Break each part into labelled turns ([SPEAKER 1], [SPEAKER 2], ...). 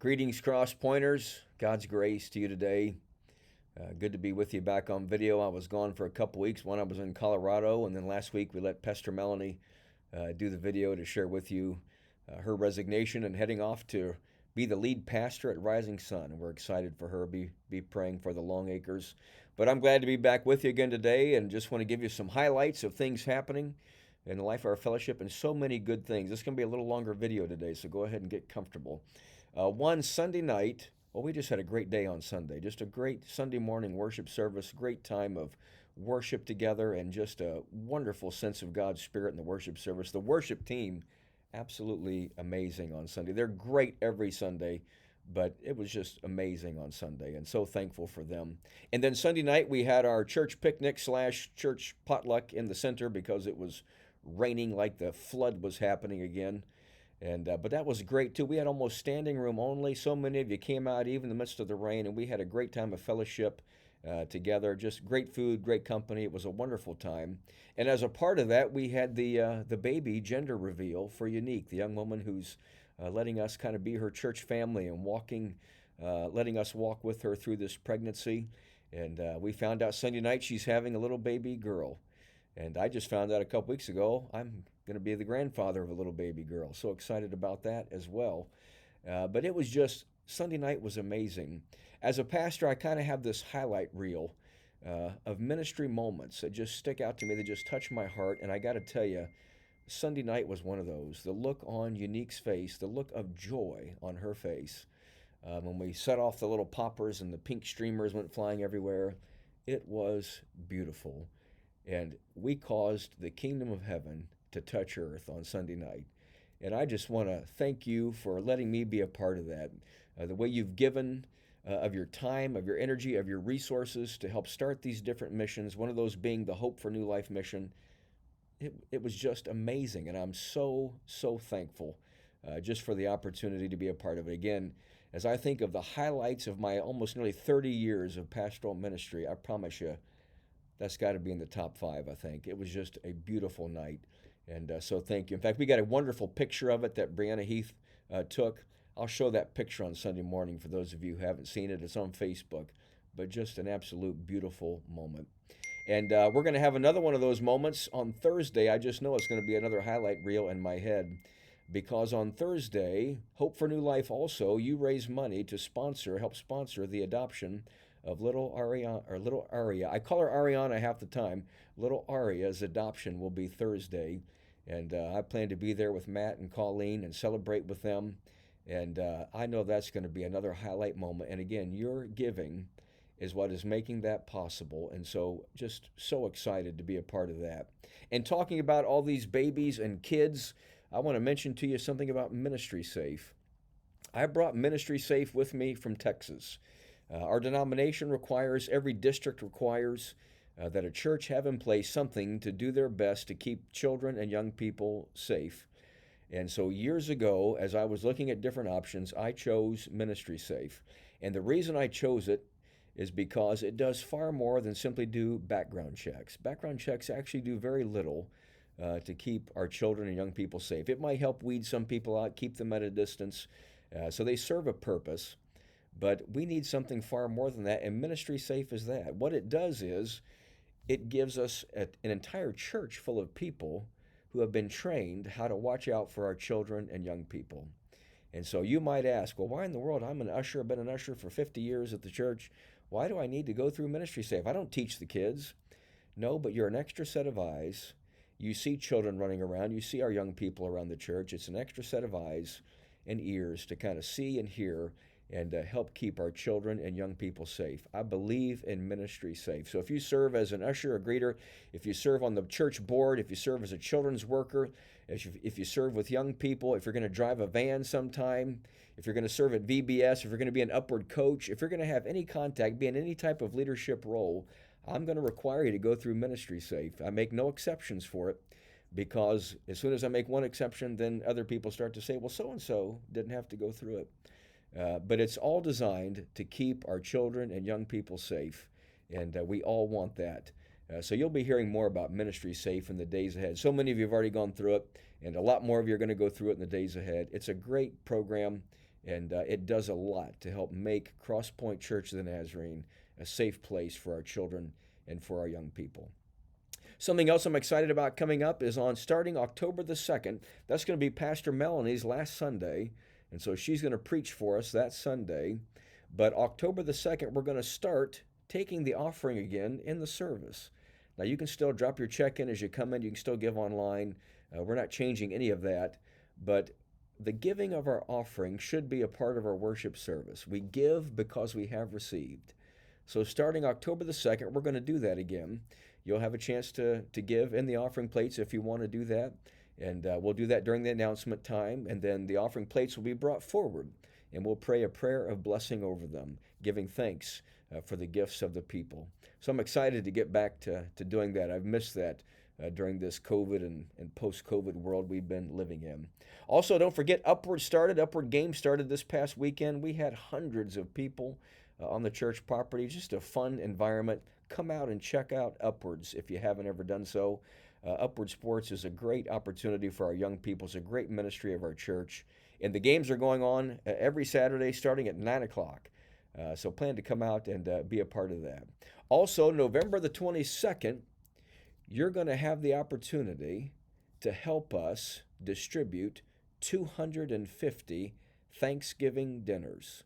[SPEAKER 1] Greetings, Cross Pointers. God's grace to you today. Good to be with you back on video. I was gone for a couple weeks. One, I was in Colorado, and then last week we let Pastor Melanie do the video to share with you her resignation and heading off to be the lead pastor at Rising Sun. And we're excited for her. Be praying for the Long Acres. But I'm glad to be back with you again today, and just want to give you some highlights of things happening in the life of our fellowship and so many good things. This is going to be a little longer video today, so go ahead and get comfortable. One Sunday night, well, we just had a great day on Sunday. Just a great Sunday morning worship service, great time of worship together, and just a wonderful sense of God's Spirit in the worship service. The worship team, absolutely amazing on Sunday. They're great every Sunday, but it was just amazing on Sunday, and so thankful for them. And then Sunday night, we had our church picnic / church potluck in the center because it was raining like the flood was happening again. And but that was great too. We had almost standing room only. So many of you came out even in the midst of the rain, and we had a great time of fellowship together. Just great food, great company. It was a wonderful time. And as a part of that, we had the baby gender reveal for Unique, the young woman who's letting us kind of be her church family and letting us walk with her through this pregnancy. And we found out Sunday night she's having a little baby girl. And I just found out a couple weeks ago I'm going to be the grandfather of a little baby girl. So excited about that as well. But it was just, Sunday night was amazing. As a pastor, I kind of have this highlight reel of ministry moments that just stick out to me, that just touch my heart. And I got to tell you, Sunday night was one of those. The look on Unique's face, the look of joy on her face, when we set off the little poppers and the pink streamers went flying everywhere, it was beautiful. And we caused the kingdom of heaven to touch earth on Sunday night. And I just want to thank you for letting me be a part of that. The way you've given of your time, of your energy, of your resources to help start these different missions, one of those being the Hope for New Life mission. It was just amazing. And I'm so thankful just for the opportunity to be a part of it. Again, as I think of the highlights of my almost nearly 30 years of pastoral ministry, I promise you, that's got to be in the top 5, I think. It was just a beautiful night. And so thank you. In fact, we got a wonderful picture of it that Brianna Heath took. I'll show that picture on Sunday morning for those of you who haven't seen it. It's on Facebook. But just an absolute beautiful moment. And we're going to have another one of those moments on Thursday. I just know it's going to be another highlight reel in my head. Because on Thursday, Hope for New Life also, you raise money to help sponsor the adoption of little Aria. I call her Ariana half the time. Little Aria's adoption will be Thursday. And I plan to be there with Matt and Colleen and celebrate with them. And I know that's going to be another highlight moment. And again, your giving is what is making that possible. And so just so excited to be a part of that. And talking about all these babies and kids, I want to mention to you something about Ministry Safe. I brought Ministry Safe with me from Texas. Our denomination requires, every district requires, that a church have in place something to do their best to keep children and young people safe. And so years ago, as I was looking at different options, I chose Ministry Safe. And the reason I chose it is because it does far more than simply do background checks. Background checks actually do very little to keep our children and young people safe. It might help weed some people out, keep them at a distance. So they serve a purpose. But we need something far more than that, and Ministry Safe is that. What it does is it gives us an entire church full of people who have been trained how to watch out for our children and young people. And so you might ask, well, why in the world? I'm an usher, I've been an usher for 50 years at the church. Why do I need to go through Ministry Safe? I don't teach the kids. No, but you're an extra set of eyes. You see children running around. You see our young people around the church. It's an extra set of eyes and ears to kind of see and hear and help keep our children and young people safe. I believe in Ministry Safe. So if you serve as an usher, a greeter, if you serve on the church board, if you serve as a children's worker, if you serve with young people, if you're going to drive a van sometime, if you're going to serve at VBS, if you're going to be an upward coach, if you're going to have any contact, be in any type of leadership role, I'm going to require you to go through Ministry Safe. I make no exceptions for it, because as soon as I make one exception, then other people start to say, well, so-and-so didn't have to go through it. But it's all designed to keep our children and young people safe, and we all want that. So you'll be hearing more about Ministry Safe in the days ahead. So many of you have already gone through it, and a lot more of you are going to go through it in the days ahead. It's a great program, And it does a lot to help make Cross Point Church of the Nazarene a safe place for our children and for our young people. Something else I'm excited about coming up is on starting October the 2nd. That's going to be Pastor Melanie's last Sunday. And so she's going to preach for us that Sunday. But October the 2nd, we're going to start taking the offering again in the service. Now, you can still drop your check in as you come in. You can still give online. We're not changing any of that. But the giving of our offering should be a part of our worship service. We give because we have received. So starting October the 2nd, we're going to do that again. You'll have a chance to give in the offering plates if you want to do that. And we'll do that during the announcement time. And then the offering plates will be brought forward. And we'll pray a prayer of blessing over them, giving thanks for the gifts of the people. So I'm excited to get back to doing that. I've missed that during this COVID and post-COVID world we've been living in. Also, don't forget, Upward Games started this past weekend. We had hundreds of people on the church property. Just a fun environment. Come out and check out Upwards if you haven't ever done so. Upward Sports is a great opportunity for our young people. It's a great ministry of our church. And the games are going on every Saturday starting at 9 o'clock. So plan to come out and be a part of that. Also, November the 22nd, you're going to have the opportunity to help us distribute 250 Thanksgiving dinners.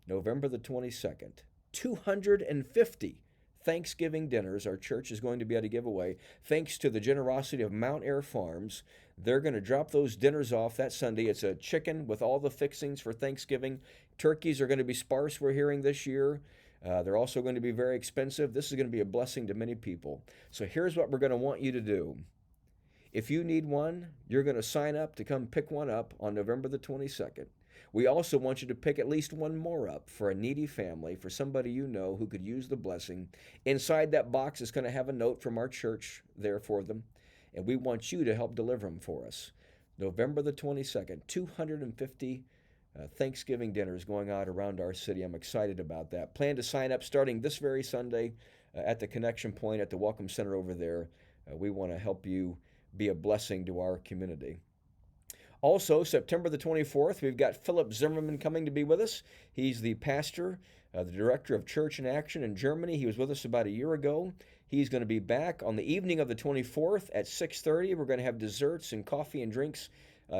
[SPEAKER 1] November the 22nd, 250 Thanksgiving dinners our church is going to be able to give away thanks to the generosity of Mount Air Farms. They're going to drop those dinners off that Sunday. It's a chicken with all the fixings for Thanksgiving. Turkeys are going to be sparse, we're hearing this year. They're also going to be very expensive. This is going to be a blessing to many people. So here's what we're going to want you to do. If you need one, you're going to sign up to come pick one up on November the 22nd. We also want you to pick at least one more up for a needy family, for somebody you know who could use the blessing. Inside that box is going to have a note from our church there for them, and we want you to help deliver them for us. November the 22nd, 250 Thanksgiving dinners going out around our city. I'm excited about that. Plan to sign up starting this very Sunday at the Connection Point at the Welcome Center over there. We want to help you be a blessing to our community. Also, September the 24th, we've got Philip Zimmerman coming to be with us. He's the pastor, the director of Church in Action in Germany. He was with us about a year ago. He's going to be back on the evening of the 24th at 6:30. We're going to have desserts and coffee and drinks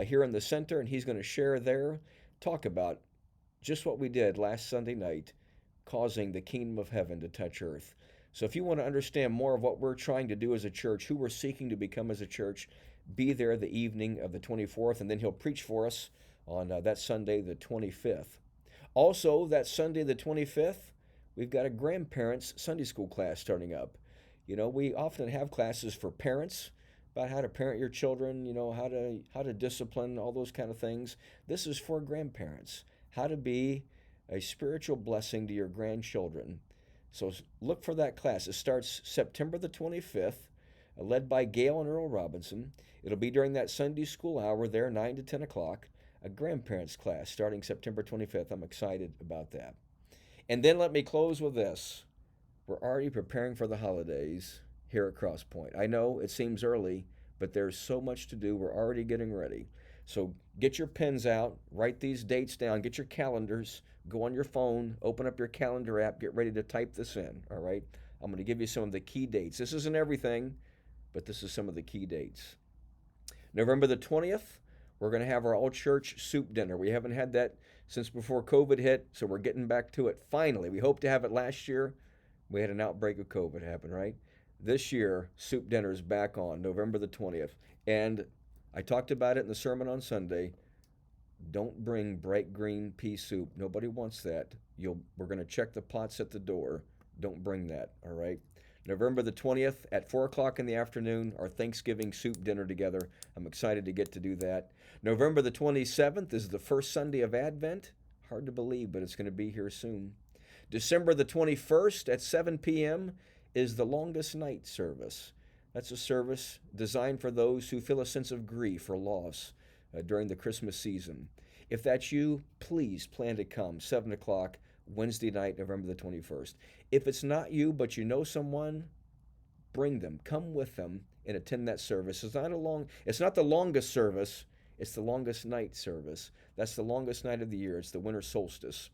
[SPEAKER 1] here in the center, and he's going to share there, talk about just what we did last Sunday night, causing the kingdom of heaven to touch earth. So if you want to understand more of what we're trying to do as a church, who we're seeking to become as a church, be there the evening of the 24th, and then he'll preach for us on that Sunday, the 25th. Also, that Sunday, the 25th, we've got a grandparents' Sunday school class starting up. You know, we often have classes for parents about how to parent your children, you know, how to discipline, all those kind of things. This is for grandparents, how to be a spiritual blessing to your grandchildren. So look for that class. It starts September the 25th, led by Gail and Earl Robinson. It'll be during that Sunday school hour there, 9 to 10 o'clock, a grandparents class starting September 25th. I'm excited about that. And then let me close with this. We're already preparing for the holidays here at Cross Point. I know it seems early, but there's so much to do. We're already getting ready. So get your pens out, write these dates down, get your calendars, go on your phone, open up your calendar app, get ready to type this in, all right? I'm going to give you some of the key dates. This isn't everything, but this is some of the key dates. November the 20th, we're going to have our all-church soup dinner. We haven't had that since before COVID hit, so we're getting back to it finally. We hoped to have it last year. We had an outbreak of COVID happen, right? This year, soup dinner is back on November the 20th. And I talked about it in the sermon on Sunday. Don't bring bright green pea soup. Nobody wants that. We're going to check the pots at the door. Don't bring that, all right? November the 20th at 4 o'clock in the afternoon, our Thanksgiving soup dinner together. I'm excited to get to do that. November the 27th is the first Sunday of Advent. Hard to believe, but it's going to be here soon. December the 21st at 7 p.m. is the longest night service. That's a service designed for those who feel a sense of grief or loss during the Christmas season. If that's you, please plan to come, 7 o'clock, Wednesday night, November the 21st. If it's not you, but you know someone, bring them, come with them, and attend that service. It's not the longest service It's the longest night service. That's the longest night of the year. It's the winter solstice.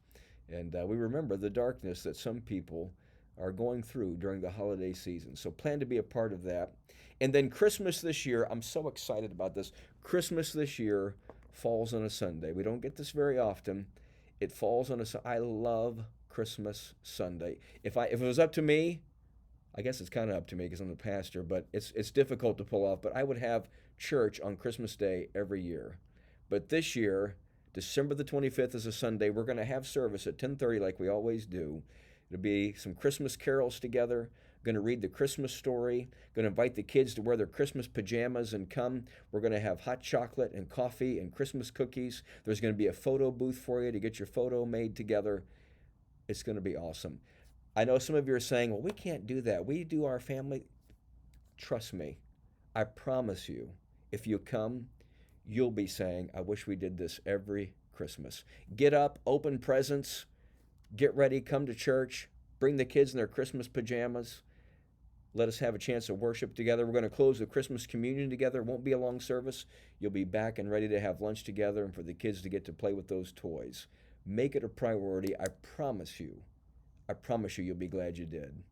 [SPEAKER 1] And we remember the darkness that some people are going through during the holiday season. So plan to be a part of that. And then Christmas this year, I'm so excited about this. Christmas this year falls on a Sunday. We don't get this very often. It falls on a Sunday. I love Christmas Sunday. If it was up to me, I guess it's kind of up to me because I'm the pastor, but it's difficult to pull off. But I would have church on Christmas Day every year. But this year, December the 25th is a Sunday. We're going to have service at 10:30 like we always do. It'll be some Christmas carols together. Going to read the Christmas story. Going to invite the kids to wear their Christmas pajamas and come. We're going to have hot chocolate and coffee and Christmas cookies. There's going to be a photo booth for you to get your photo made together. It's going to be awesome. I know some of you are saying, well, we can't do that. We do our family. Trust me. I promise you, if you come, you'll be saying, I wish we did this every Christmas. Get up, open presents, get ready, come to church, bring the kids in their Christmas pajamas. Let us have a chance to worship together. We're going to close with Christmas communion together. It won't be a long service. You'll be back and ready to have lunch together and for the kids to get to play with those toys. Make it a priority. I promise you you'll be glad you did.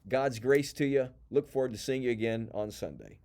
[SPEAKER 1] God's grace to you. Look forward to seeing you again on Sunday.